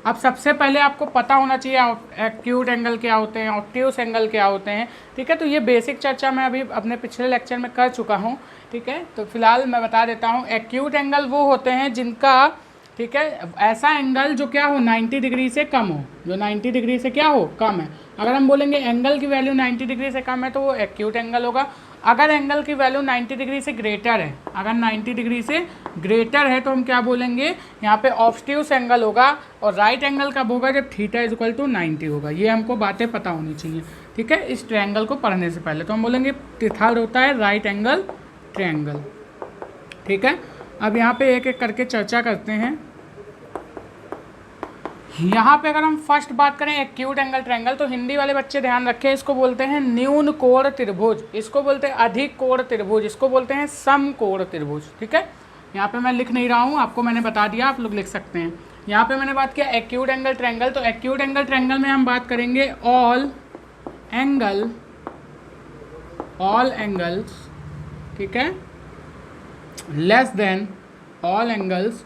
अब सबसे पहले आपको पता होना चाहिए एक्यूट एंगल क्या होते हैं, ऑब्ट्यूज एंगल क्या होते हैं, ठीक है। तो ये बेसिक चर्चा मैं अभी अपने पिछले लेक्चर में कर चुका हूँ, ठीक है। तो फिलहाल मैं बता देता हूँ। एक्यूट एंगल वो होते हैं जिनका, ठीक है, ऐसा एंगल जो क्या हो 90 डिग्री से कम हो, जो 90 डिग्री से क्या हो कम है। अगर हम बोलेंगे एंगल की वैल्यू 90 डिग्री से कम है तो वो एक्यूट एंगल होगा। अगर एंगल की वैल्यू 90 डिग्री से ग्रेटर है, अगर 90 डिग्री से ग्रेटर है तो हम क्या बोलेंगे? यहाँ पे ऑब्ट्यूज एंगल होगा। और राइट एंगल कब होगा? जब थीटा इज इक्वल टू 90 होगा। ये हमको बातें पता होनी चाहिए, ठीक है, इस ट्रायंगल को पढ़ने से पहले। तो हम बोलेंगे थर्ड होता है राइट एंगल ट्रायंगल, ठीक है। अब यहाँ पे एक एक करके चर्चा करते हैं। यहाँ पे अगर हम फर्स्ट बात करें एक्यूट एंगल ट्रायंगल, तो हिंदी वाले बच्चे ध्यान रखें, इसको बोलते हैं न्यून कोण त्रिभुज, इसको बोलते हैं अधिक कोण त्रिभुज, इसको बोलते हैं सम कोण त्रिभुज। ठीक है, यहाँ पे मैं लिख नहीं रहा हूँ, आपको मैंने बता दिया, आप लोग लिख सकते हैं। यहाँ पे मैंने बात किया एक्यूट एंगल ट्रायंगल, तो एक्यूट एंगल ट्रायंगल में हम बात करेंगे ऑल एंगल्स, ठीक है, less than all angles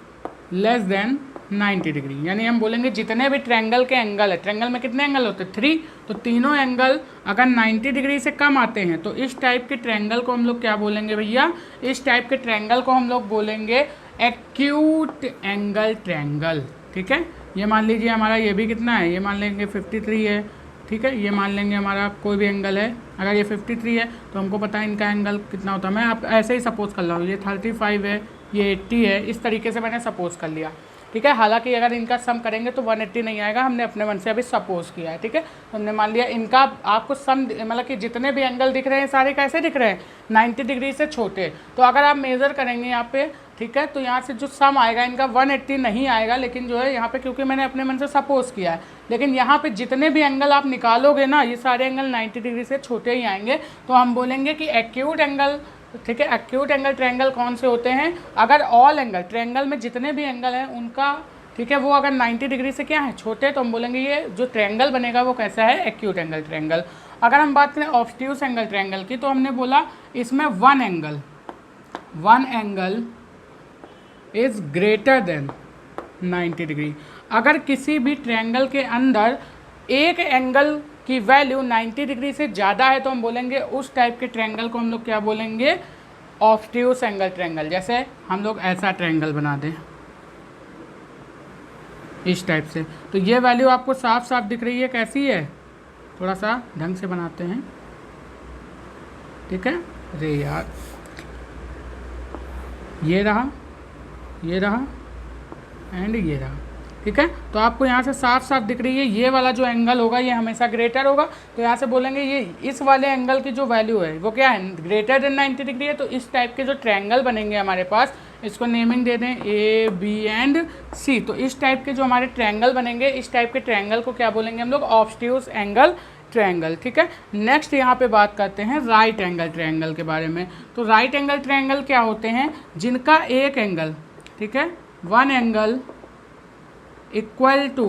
less than 90 degree, यानी हम बोलेंगे जितने भी ट्रायंगल के एंगल है, ट्रायंगल में कितने एंगल होते हैं 3, तो तीनों एंगल अगर 90 डिग्री से कम आते हैं तो इस टाइप के ट्रायंगल को हम लोग क्या बोलेंगे भैया, इस टाइप के ट्रायंगल को हम लोग बोलेंगे एक्यूट एंगल ट्रायंगल। ठीक है, ये मान लीजिए हमारा ये भी कितना है, ये मान लेंगे 53 है। ठीक है, ये मान लेंगे हमारा कोई भी एंगल है, अगर ये 53 है तो हमको पता है इनका एंगल कितना होता है, मैं आप ऐसे ही सपोज कर रहा हूँ, ये 35 है, ये 80 है, इस तरीके से मैंने सपोज कर लिया। ठीक है, हालांकि अगर इनका सम करेंगे तो 180 नहीं आएगा, हमने अपने मन से अभी सपोज किया है। ठीक है, तो हमने मान लिया इनका आपको सम, मतलब कि जितने भी एंगल दिख रहे हैं सारे कैसे दिख रहे हैं 90 डिग्री से छोटे, तो अगर आप मेज़र करेंगे यहाँ पे, ठीक है, तो यहाँ से जो सम आएगा इनका 180 नहीं आएगा, लेकिन जो है यहाँ पे क्योंकि मैंने अपने मन से सपोज किया है, लेकिन यहाँ पे जितने भी एंगल आप निकालोगे ना, ये सारे एंगल 90 डिग्री से छोटे ही आएंगे, तो हम बोलेंगे कि एक्यूट एंगल, ठीक है, एक्यूट एंगल ट्रायंगल कौन से होते हैं, अगर ऑल एंगल, ट्रायंगल में जितने भी एंगल हैं उनका, ठीक है, वो अगर 90 डिग्री से क्या है छोटे, तो हम बोलेंगे ये जो ट्रायंगल बनेगा वो कैसा है, एक्यूट एंगल ट्रायंगल। अगर हम बात करें ऑब्ट्यूज एंगल ट्रायंगल की, तो हमने बोला इसमें one angle is greater than 90 degree, अगर किसी भी ट्रायंगल के अंदर एक एंगल की वैल्यू 90 डिग्री से ज़्यादा है तो हम बोलेंगे उस टाइप के ट्रायंगल को हम लोग क्या बोलेंगे, ऑब्ट्यूज एंगल ट्रायंगल। जैसे हम लोग ऐसा ट्रायंगल बना दें इस टाइप से, तो ये वैल्यू आपको साफ साफ दिख रही है, कैसी है, थोड़ा सा ढंग से बनाते हैं। ठीक है, अरे यार, ये रहा एंड ये रहा। ठीक है, तो आपको यहाँ से साफ साफ दिख रही है, ये वाला जो एंगल होगा ये हमेशा ग्रेटर होगा, तो यहाँ से बोलेंगे ये इस वाले एंगल की जो वैल्यू है वो क्या है, ग्रेटर देन 90 डिग्री है। तो इस टाइप के जो ट्रायंगल बनेंगे हमारे पास, इसको नेमिंग दे दें A, B एंड C, तो इस टाइप के जो हमारे ट्रायंगल बनेंगे, इस टाइप के ट्रायंगल को क्या बोलेंगे हम लोग, ऑब्ट्यूज एंगल ट्रायंगल। ठीक है, नेक्स्ट यहाँ पे बात करते हैं राइट एंगल ट्रायंगल के बारे में। तो राइट एंगल ट्रायंगल क्या होते हैं, जिनका एक एंगल, ठीक है, one angle equal to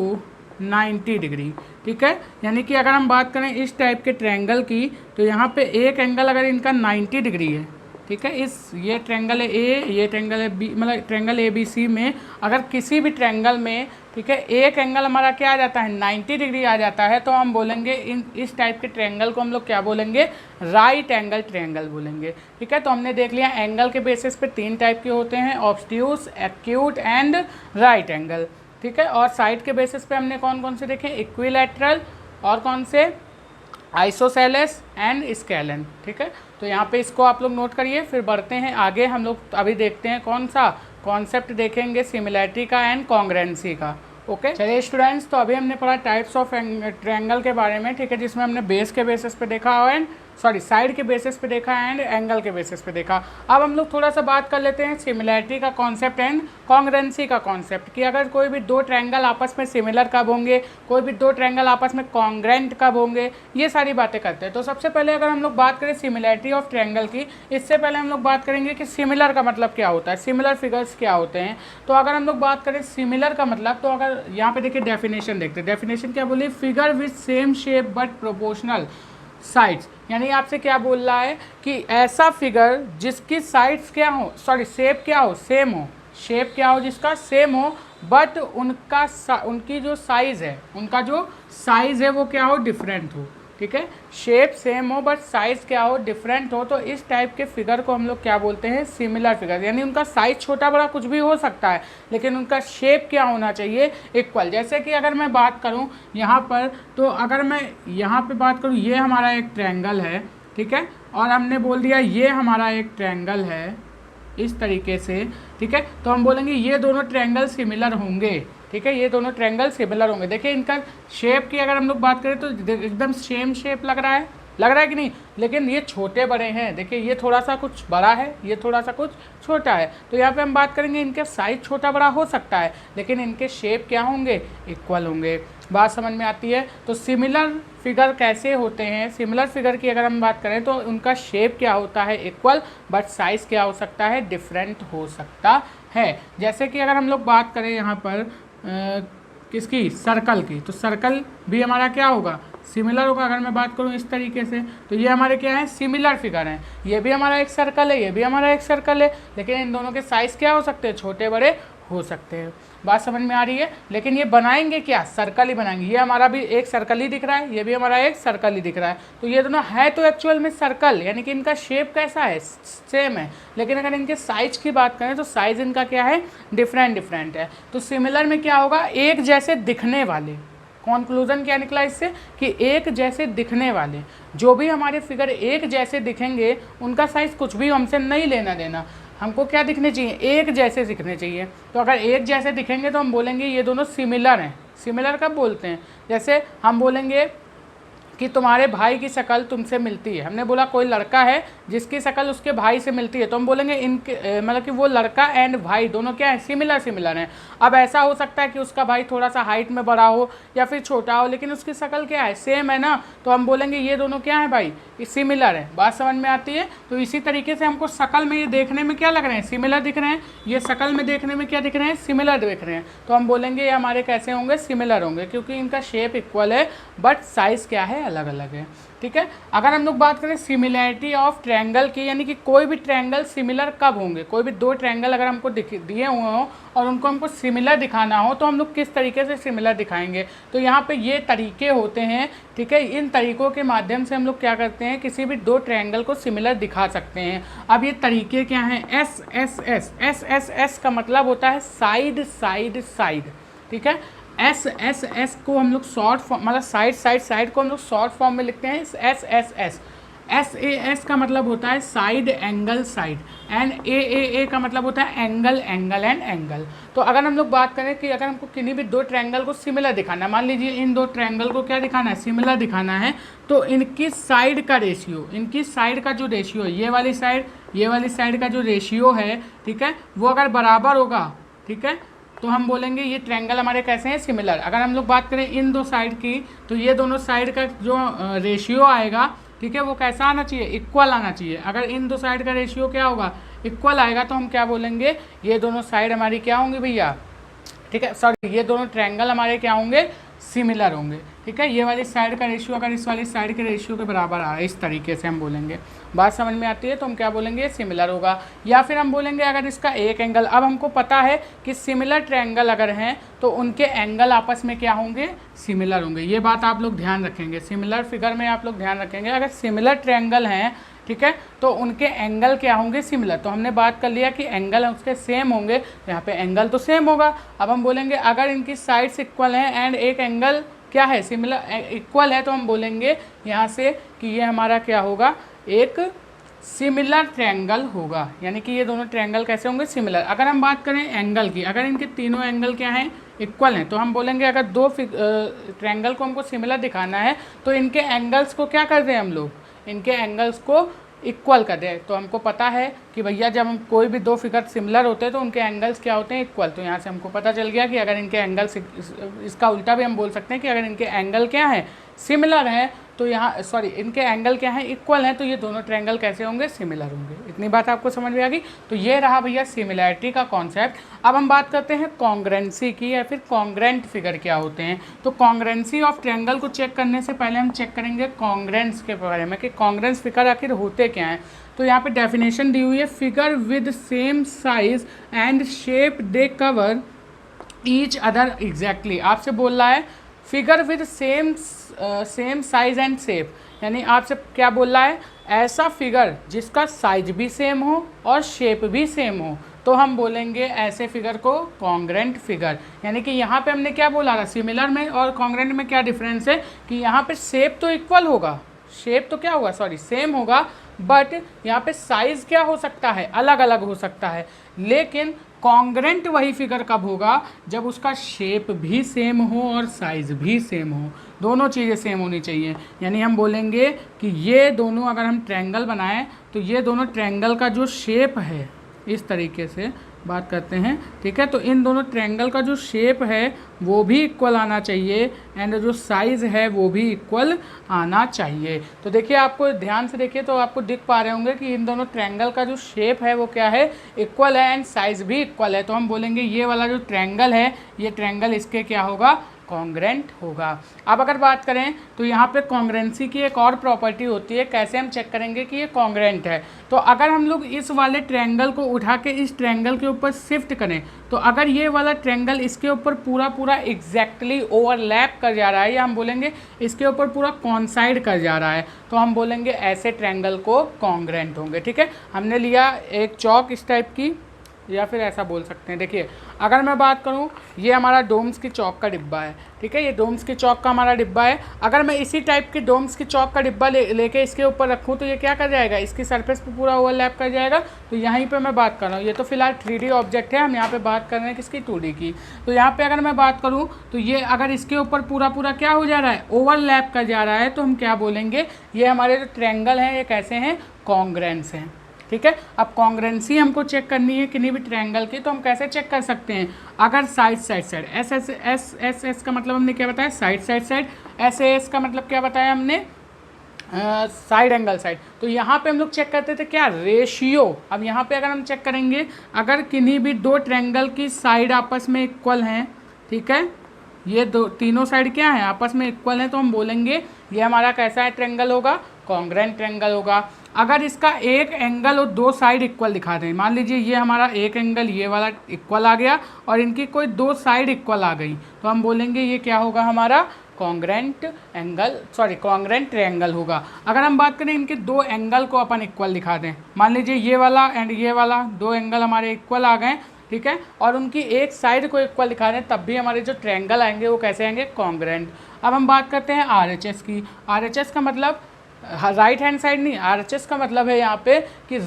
90 degree. ठीक है, यानी कि अगर हम बात करें इस टाइप के ट्रायंगल की, तो यहाँ पे एक एंगल अगर इनका 90 डिग्री है, ठीक है, ये ट्रायंगल है ए, ये ट्रायंगल है बी, मतलब ट्रायंगल ABC में अगर किसी भी ट्रायंगल में, ठीक है, एक एंगल हमारा क्या आ जाता है 90 डिग्री आ जाता है, तो हम बोलेंगे इस टाइप के ट्रायंगल को हम लोग क्या बोलेंगे, राइट एंगल ट्रायंगल बोलेंगे। ठीक है, तो हमने देख लिया एंगल के बेसिस पे 3 टाइप के होते हैं, obtuse, acute and right angle. ठीक है, और साइड के बेसिस पे हमने कौन कौन से देखे, इक्विलैटरल और कौन से, आइसोसेलेस एंड स्केलन। ठीक है, तो यहाँ पे इसको आप लोग नोट करिए, फिर बढ़ते हैं आगे। हम लोग अभी देखते हैं कौन सा कॉन्सेप्ट देखेंगे, सिमिलैरिटी का एंड कॉन्ग्रुएंसी का। ओके, चलिए स्टूडेंट्स, तो अभी हमने पढ़ा टाइप्स ऑफ ट्रायंगल के बारे में। ठीक है, जिसमें हमने बेस के बेसिस पे देखा एंड साइड के बेसिस पे देखा एंड एंगल के बेसिस पे देखा। अब हम लोग थोड़ा सा बात कर लेते हैं सिमिलैरिटी का कॉन्सेप्ट एंड कॉन्ग्रुएंसी का कॉन्सेप्ट, कि अगर कोई भी दो ट्रायंगल आपस में सिमिलर कब होंगे, कोई भी दो ट्रायंगल आपस में कॉन्ग्रुएंट कब होंगे, ये सारी बातें करते हैं। तो सबसे पहले अगर हम लोग बात करें सिमिलैरिटी ऑफ ट्रायंगल की, इससे पहले हम लोग बात करेंगे कि सिमिलर का मतलब क्या होता है, सिमिलर फिगर्स क्या होते हैं। तो अगर हम लोग बात करें सिमिलर का मतलब, तो अगर यहाँ पे देखिए डेफिनेशन देखते हैं, डेफिनेशन क्या बोली, figure with same shape but proportional sides, यानी आपसे क्या बोल रहा है कि ऐसा फिगर जिसकी साइड्स क्या हो, सॉरी शेप क्या हो, सेम हो, शेप क्या हो जिसका सेम हो, बट उनकी जो साइज़ है, उनका जो साइज़ है वो क्या हो, डिफरेंट हो। ठीक है, शेप सेम हो बट साइज़ क्या हो, डिफरेंट हो, तो इस टाइप के फिगर को हम लोग क्या बोलते हैं, सिमिलर फिगर। यानी उनका साइज़ छोटा बड़ा कुछ भी हो सकता है, लेकिन उनका शेप क्या होना चाहिए, इक्वल। जैसे कि अगर मैं बात करूं यहाँ पर, तो अगर मैं यहाँ पे बात करूं, ये हमारा एक ट्रायंगल है, ठीक है, और हमने बोल दिया ये हमारा एक ट्रायंगल है इस तरीके से। ठीक है, तो हम बोलेंगे ये दोनों ट्रायंगल सिमिलर होंगे। ठीक है, ये दोनों ट्रायंगल सिमिलर होंगे। देखिए इनका शेप की अगर हम लोग बात करें तो एकदम सेम शेप लग रहा है, लग रहा है कि नहीं। लेकिन ये छोटे बड़े हैं, देखिए ये थोड़ा सा कुछ बड़ा है, ये थोड़ा सा कुछ छोटा है। तो यहाँ पे हम बात करेंगे इनके साइज छोटा बड़ा हो सकता है, लेकिन इनके शेप क्या होंगे, इक्वल होंगे। बात समझ में आती है। तो सिमिलर फिगर कैसे होते हैं, सिमिलर फिगर की अगर हम बात करें तो उनका शेप क्या होता है, इक्वल, बट साइज़ क्या हो सकता है, डिफरेंट हो सकता है। जैसे कि अगर हम लोग बात करें यहाँ पर किसकी, सर्कल की, तो सर्कल भी हमारा क्या होगा, सिमिलर होगा। अगर मैं बात करूँ इस तरीके से, तो ये हमारे क्या है, सिमिलर फिगर हैं। ये भी हमारा एक सर्कल है, ये भी हमारा एक सर्कल है, लेकिन इन दोनों के साइज़ क्या हो सकते हैं, छोटे बड़े हो सकते हैं। बात समझ में आ रही है। लेकिन ये बनाएंगे क्या, सर्कल ही बनाएंगे। ये हमारा भी एक सर्कल ही दिख रहा है, ये भी हमारा एक सर्कल ही दिख रहा है। तो ये दोनों है तो एक्चुअल में सर्कल, यानी कि इनका शेप कैसा है, सेम है। लेकिन अगर इनके साइज की बात करें तो साइज इनका क्या है, डिफरेंट है। तो सिमिलर में क्या होगा, एक जैसे दिखने वाले। कॉन्क्लूजन क्या निकला इससे, कि एक जैसे दिखने वाले, जो भी हमारे फिगर एक जैसे दिखेंगे उनका साइज़ कुछ भी हमसे नहीं लेना देना। हमको क्या दिखने चाहिए, एक जैसे दिखने चाहिए। तो अगर एक जैसे दिखेंगे तो हम बोलेंगे ये दोनों सिमिलर हैं। सिमिलर कब बोलते हैं, जैसे हम बोलेंगे कि तुम्हारे भाई की शक्ल तुमसे मिलती है। हमने बोला कोई लड़का है जिसकी शक्ल उसके भाई से मिलती है, तो हम बोलेंगे इनके मतलब कि वो लड़का एंड भाई दोनों क्या है, सिमिलर हैं। अब ऐसा हो सकता है कि उसका भाई थोड़ा सा हाइट में बड़ा हो या फिर छोटा हो, लेकिन उसकी शक्ल क्या है, सेम है ना। तो हम बोलेंगे ये दोनों क्या है भाई, सिमिलर है। बात समझ में आती है। तो इसी तरीके से हमको शक्ल में ये देखने में क्या लग रहे हैं, सिमिलर दिख रहे हैं। ये शक्ल में देखने में क्या दिख रहे हैं, सिमिलर दिख रहे हैं। तो हम बोलेंगे ये हमारे कैसे होंगे, सिमिलर होंगे, क्योंकि इनका शेप इक्वल है बट साइज़ क्या है, अलग अलग है। ठीक है। अगर हम लोग बात करें सिमिलैरिटी ऑफ ट्रायंगल की, यानी कि कोई भी ट्रायंगल सिमिलर कब होंगे, कोई भी दो ट्रायंगल अगर हमको दिए हुए हों और उनको हमको सिमिलर दिखाना हो तो हम लोग किस तरीके से सिमिलर दिखाएंगे। तो यहाँ पे ये तरीके होते हैं। ठीक है। इन तरीक़ों के माध्यम से हम लोग क्या करते हैं, किसी भी दो ट्रायंगल को सिमिलर दिखा सकते हैं। अब ये तरीके क्या हैं, S S S S S S का मतलब होता है साइड साइड साइड। ठीक है। एस एस एस को हम लोग शॉर्ट फॉर्म, मतलब साइड को हम लोग शॉर्ट फॉर्म में लिखते हैं S S S. S A S का मतलब होता है साइड एंगल साइड, एंड ए का मतलब होता है एंगल एंगल एंड एंगल। तो अगर हम लोग बात करें कि अगर हमको किन्हीं भी दो ट्रायंगल को सिमिलर दिखाना है, मान लीजिए इन दो ट्रायंगल को क्या दिखाना है, सिमिलर दिखाना है, तो इनकी साइड का रेशियो, इनकी साइड का जो रेशियो है, ये वाली साइड का जो रेशियो है, ठीक है, वो अगर बराबर होगा, ठीक है, तो हम बोलेंगे ये ट्रायंगल हमारे कैसे हैं, सिमिलर। अगर हम लोग बात करें इन दो साइड की, तो ये दोनों साइड का जो रेशियो आएगा, ठीक है, वो कैसा आना चाहिए, इक्वल आना चाहिए। अगर इन दो साइड का रेशियो क्या होगा, इक्वल आएगा, तो हम क्या बोलेंगे, ये दोनों साइड हमारी क्या होंगी भैया, ठीक है, सॉरी, ये दोनों ट्रायंगल हमारे क्या होंगे, सिमिलर होंगे। ठीक है। ये वाली साइड का रेशियो अगर इस वाली साइड के रेशियो के बराबर आ रहा है, इस तरीके से हम बोलेंगे। बात समझ में आती है। तो हम क्या बोलेंगे, सिमिलर होगा। या फिर हम बोलेंगे अगर इसका एक एंगल, अब हमको पता है कि सिमिलर ट्रायंगल अगर हैं तो उनके एंगल आपस में क्या होंगे, सिमिलर होंगे। ये बात आप लोग ध्यान रखेंगे, सिमिलर फिगर में आप लोग ध्यान रखेंगे। अगर सिमिलर ट्रायंगल हैं, ठीक है, तो उनके एंगल क्या होंगे, सिमिलर। तो हमने बात कर लिया कि एंगल उसके सेम होंगे, तो यहाँ पे एंगल तो सेम होगा। अब हम बोलेंगे अगर इनकी साइड्स इक्वल हैं एंड एक एंगल क्या है, सिमिलर इक्वल है, तो हम बोलेंगे यहाँ से कि ये हमारा क्या होगा, एक सिमिलर ट्रायंगल होगा। यानी कि ये दोनों ट्रायंगल कैसे होंगे, सिमिलर। अगर हम बात करें एंगल की, अगर इनके तीनों एंगल क्या हैं, इक्वल हैं, तो हम बोलेंगे अगर दो ट्रायंगल को हमको सिमिलर दिखाना है तो इनके एंगल्स को क्या कर दें हम लोग, इनके एंगल्स को इक्वल कर दें। तो हमको पता है कि भैया जब हम कोई भी दो फिगर सिमिलर होते हैं तो उनके एंगल्स क्या होते हैं, इक्वल। तो यहाँ से हमको पता चल गया कि अगर इनके एंगल्स, इसका उल्टा भी हम बोल सकते हैं कि अगर इनके एंगल क्या है, सिमिलर हैं, तो यहाँ सॉरी इनके एंगल क्या है, इक्वल हैं, तो ये दोनों ट्रायंगल कैसे होंगे, सिमिलर होंगे। इतनी बात आपको समझ में आ गई। तो ये रहा भैया सिमिलैरिटी का कॉन्सेप्ट। अब हम बात करते हैं कॉन्ग्रेंसी की, या फिर कॉन्ग्रेंट फिगर क्या होते हैं। तो कॉन्ग्रेंसी ऑफ ट्रायंगल को चेक करने से पहले हम चेक करेंगे कॉन्ग्रेंस के बारे में कि कॉन्ग्रेंस फिगर आखिर होते क्या हैं। तो यहाँ पे डेफिनेशन दी हुई है, figure with same size and shape they cover each other exactly. आपसे बोल रहा है figure with same size and shape, यानी आपसे क्या बोल रहा है, ऐसा फिगर जिसका साइज भी सेम हो और शेप भी सेम हो, तो हम बोलेंगे ऐसे फिगर को कॉन्ग्रेंट फिगर। यानी कि यहाँ पे हमने क्या बोला था, सिमिलर में और कॉन्ग्रेंट में क्या डिफरेंस है कि यहाँ पे शेप तो इक्वल होगा, शेप तो क्या होगा, सॉरी सेम होगा, बट यहाँ पे साइज़ क्या हो सकता है, अलग अलग हो सकता है। लेकिन कॉन्ग्रेंट वही फिगर कब होगा, जब उसका शेप भी सेम हो और साइज़ भी सेम हो, दोनों चीज़ें सेम होनी चाहिए। यानी हम बोलेंगे कि ये दोनों अगर हम ट्रायंगल बनाएं तो ये दोनों ट्रायंगल का जो शेप है, इस तरीके से बात करते हैं, ठीक है। तो इन दोनों ट्रायंगल का जो शेप है वो भी इक्वल आना चाहिए एंड जो साइज़ है वो भी इक्वल आना चाहिए। तो देखिए, आपको ध्यान से देखिए तो आपको दिख पा रहे होंगे कि इन दोनों ट्रायंगल का जो शेप है वो क्या है, इक्वल है एंड साइज़ भी इक्वल है। तो हम बोलेंगे ये वाला जो ट्रायंगल है, ये ट्रायंगल इसके क्या होगा, कॉन्ग्रेंट होगा। अब अगर बात करें तो यहाँ पे कॉन्ग्रेंसी की एक और प्रॉपर्टी होती है, कैसे हम चेक करेंगे कि ये कॉन्ग्रेंट है। तो अगर हम लोग इस वाले ट्रायंगल को उठा के इस ट्रायंगल के ऊपर शिफ्ट करें, तो अगर ये वाला ट्रायंगल इसके ऊपर पूरा एग्जैक्टली ओवरलैप कर जा रहा है, या हम बोलेंगे इसके ऊपर पूरा कॉन्साइड कर जा रहा है, तो हम बोलेंगे ऐसे ट्रायंगल को कॉन्ग्रेंट होंगे, ठीक है। हमने लिया एक चौक इस टाइप की, या फिर ऐसा बोल सकते हैं। देखिए, अगर मैं बात करूं, ये हमारा डोम्स की चौक का डिब्बा है, ठीक है, ये डोम्स की चौक का हमारा डिब्बा है। अगर मैं इसी टाइप की डोम्स की चौक का डिब्बा लेके इसके ऊपर रखूं तो ये क्या कर जाएगा, इसकी सरफेस पे पूरा ओवरलैप कर जाएगा। तो यहीं पे मैं बात कर रहा हूँ, ये तो फिलहाल 3D ऑब्जेक्ट है, हम यहाँ पे बात कर रहे हैं किसकी, 2D की। तो यहाँ पे अगर मैं बात करूँ तो ये अगर इसके ऊपर पूरा क्या हो जा रहा है, ओवरलैप कर जा रहा है, तो हम क्या बोलेंगे, ये हमारे जो ट्रायंगल हैं ये कैसे हैं, कॉन्ग्रेंस हैं, ठीक है। अब कॉन्ग्रेंसी हमको चेक करनी है किन्हीं भी ट्रायंगल की, तो हम कैसे चेक कर सकते हैं, अगर साइड एस का मतलब हमने क्या बताया, साइड एस का मतलब क्या बताया हमने, साइड एंगल साइड। तो यहाँ पे हम लोग चेक करते थे क्या, रेशियो। अब यहाँ पे अगर हम चेक करेंगे, अगर किन्हीं भी दो ट्रायंगल की साइड आपस में इक्वल हैं, ठीक है, ये दो तीनों साइड क्या है, आपस में इक्वल है, तो हम बोलेंगे ये हमारा कैसा है, ट्रायंगल होगा, कॉन्ग्रेंट ट्रायंगल होगा। अगर इसका एक एंगल और दो साइड इक्वल दिखा दें, मान लीजिए ये हमारा एक एंगल ये वाला इक्वल आ गया और इनकी कोई दो साइड इक्वल आ गई, तो हम बोलेंगे ये क्या होगा, हमारा कॉन्ग्रेंट ट्रायंगल होगा। अगर हम बात करें इनके दो एंगल को अपन इक्वल दिखा दें, मान लीजिए ये वाला एंड ये वाला दो एंगल हमारे इक्वल आ गए, ठीक है, और उनकी एक साइड को इक्वल दिखा दें, तब भी हमारे जो ट्रायंगल आएंगे वो कैसे आएंगे, कॉन्ग्रेंट। अब हम बात करते हैं RHS की। RHS का मतलब राइट हैंड साइड नहीं, RHS का मतलब है यहाँ पे कि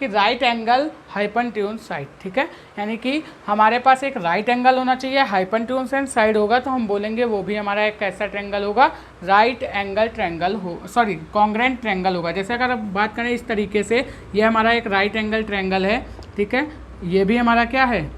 राइट एंगल हाइपोटेन्यूज साइड, ठीक है। यानी कि हमारे पास एक राइट एंगल होना चाहिए, हाइपोटेन्यूज एंड साइड होगा, तो हम बोलेंगे वो भी हमारा एक कैसा ट्रायंगल होगा, राइट एंगल ट्रायंगल हो, सॉरी कॉन्ग्रेंट ट्रायंगल होगा। जैसे अगर अब बात करें इस तरीके से, ये हमारा एक राइट एंगल ट्रायंगल है, ठीक है, ये भी हमारा क्या है,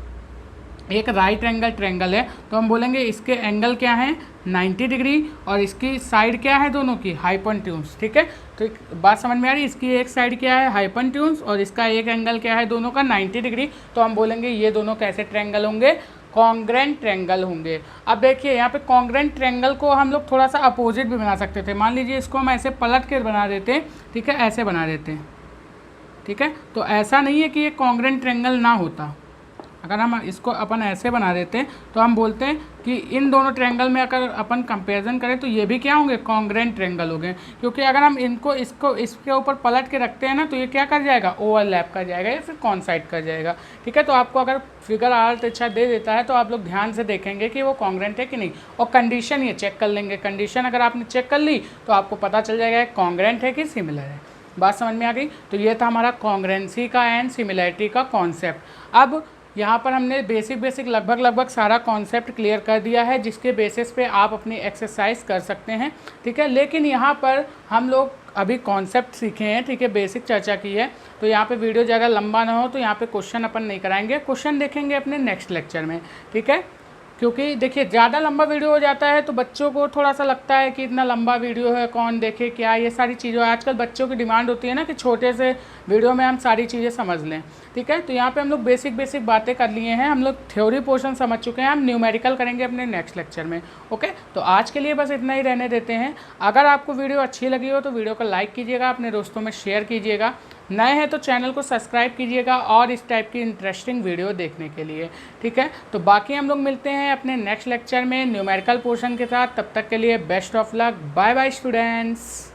एक राइट एंगल ट्रायंगल है, तो हम बोलेंगे इसके एंगल क्या हैं, 90 डिग्री, और इसकी साइड क्या है, दोनों की हाइपोटेन्यूज, ठीक है। तो एक बात समझ में आ रही, इसकी एक साइड क्या है, हाइपोटेन्यूज, और इसका एक एंगल क्या है, दोनों का 90 डिग्री, तो हम बोलेंगे ये दोनों कैसे ट्रायंगल होंगे, कॉन्ग्रेंट ट्रायंगल होंगे। अब देखिए, यहाँ पे कॉन्ग्रेंट ट्रायंगल को हम लोग थोड़ा सा अपोजिट भी बना सकते थे। मान लीजिए इसको हम ऐसे पलट के बना देते हैं, ठीक है, ऐसे बना देते हैं, ठीक है। तो ऐसा नहीं है कि ये कॉन्ग्रेंट ट्रायंगल ना होता, अगर हम इसको अपन ऐसे बना देते हैं तो हम बोलते हैं कि इन दोनों ट्रायंगल में अगर अपन कंपैरिजन करें तो ये भी क्या होंगे, कॉन्ग्रेंट ट्रायंगल हो गए। क्योंकि अगर हम इसको इसके ऊपर पलट के रखते हैं ना, तो ये क्या कर जाएगा, ओवरलैप कर जाएगा या फिर कॉन्साइड कर जाएगा, ठीक है। तो आपको अगर फिगर आर्ट अच्छा दे देता है तो आप लोग ध्यान से देखेंगे कि वो कॉन्ग्रेंट है कि नहीं, और कंडीशन ये चेक कर लेंगे। कंडीशन अगर आपने चेक कर ली तो आपको पता चल जाएगा कॉन्ग्रेंट है कि सिमिलर है। बात समझ में आ गई। तो ये था हमारा कॉन्ग्रेंसी का एंड सिमिलैरिटी का कॉन्सेप्ट। अब यहाँ पर हमने बेसिक लगभग सारा कॉन्सेप्ट क्लियर कर दिया है, जिसके बेसिस पे आप अपनी एक्सरसाइज कर सकते हैं, ठीक है। लेकिन यहाँ पर हम लोग अभी कॉन्सेप्ट सीखे हैं, ठीक है, बेसिक चर्चा की है, तो यहाँ पे वीडियो ज़्यादा लंबा ना हो तो यहाँ पे क्वेश्चन अपन नहीं कराएंगे, क्वेश्चन देखेंगे अपने नेक्स्ट लेक्चर में, ठीक है। क्योंकि देखिए, ज़्यादा लंबा वीडियो हो जाता है तो बच्चों को थोड़ा सा लगता है कि इतना लंबा वीडियो है, कौन देखे क्या, ये सारी चीज़ें आजकल बच्चों की डिमांड होती है ना कि छोटे से वीडियो में हम सारी चीज़ें समझ लें, ठीक है। तो यहाँ पे हम लोग बेसिक बातें कर लिए हैं, हम लोग थ्योरी पोर्शन समझ चुके हैं, हम न्यूमेरिकल करेंगे अपने नेक्स्ट लेक्चर में, ओके। तो आज के लिए बस इतना ही रहने देते हैं। अगर आपको वीडियो अच्छी लगी हो तो वीडियो को लाइक कीजिएगा, अपने दोस्तों में शेयर कीजिएगा, नए हैं तो चैनल को सब्सक्राइब कीजिएगा और इस टाइप की इंटरेस्टिंग वीडियो देखने के लिए, ठीक है। तो बाकी हम लोग मिलते हैं अपने नेक्स्ट लेक्चर में न्यूमेरिकल पोर्शन के साथ। तब तक के लिए best of luck, bye bye students.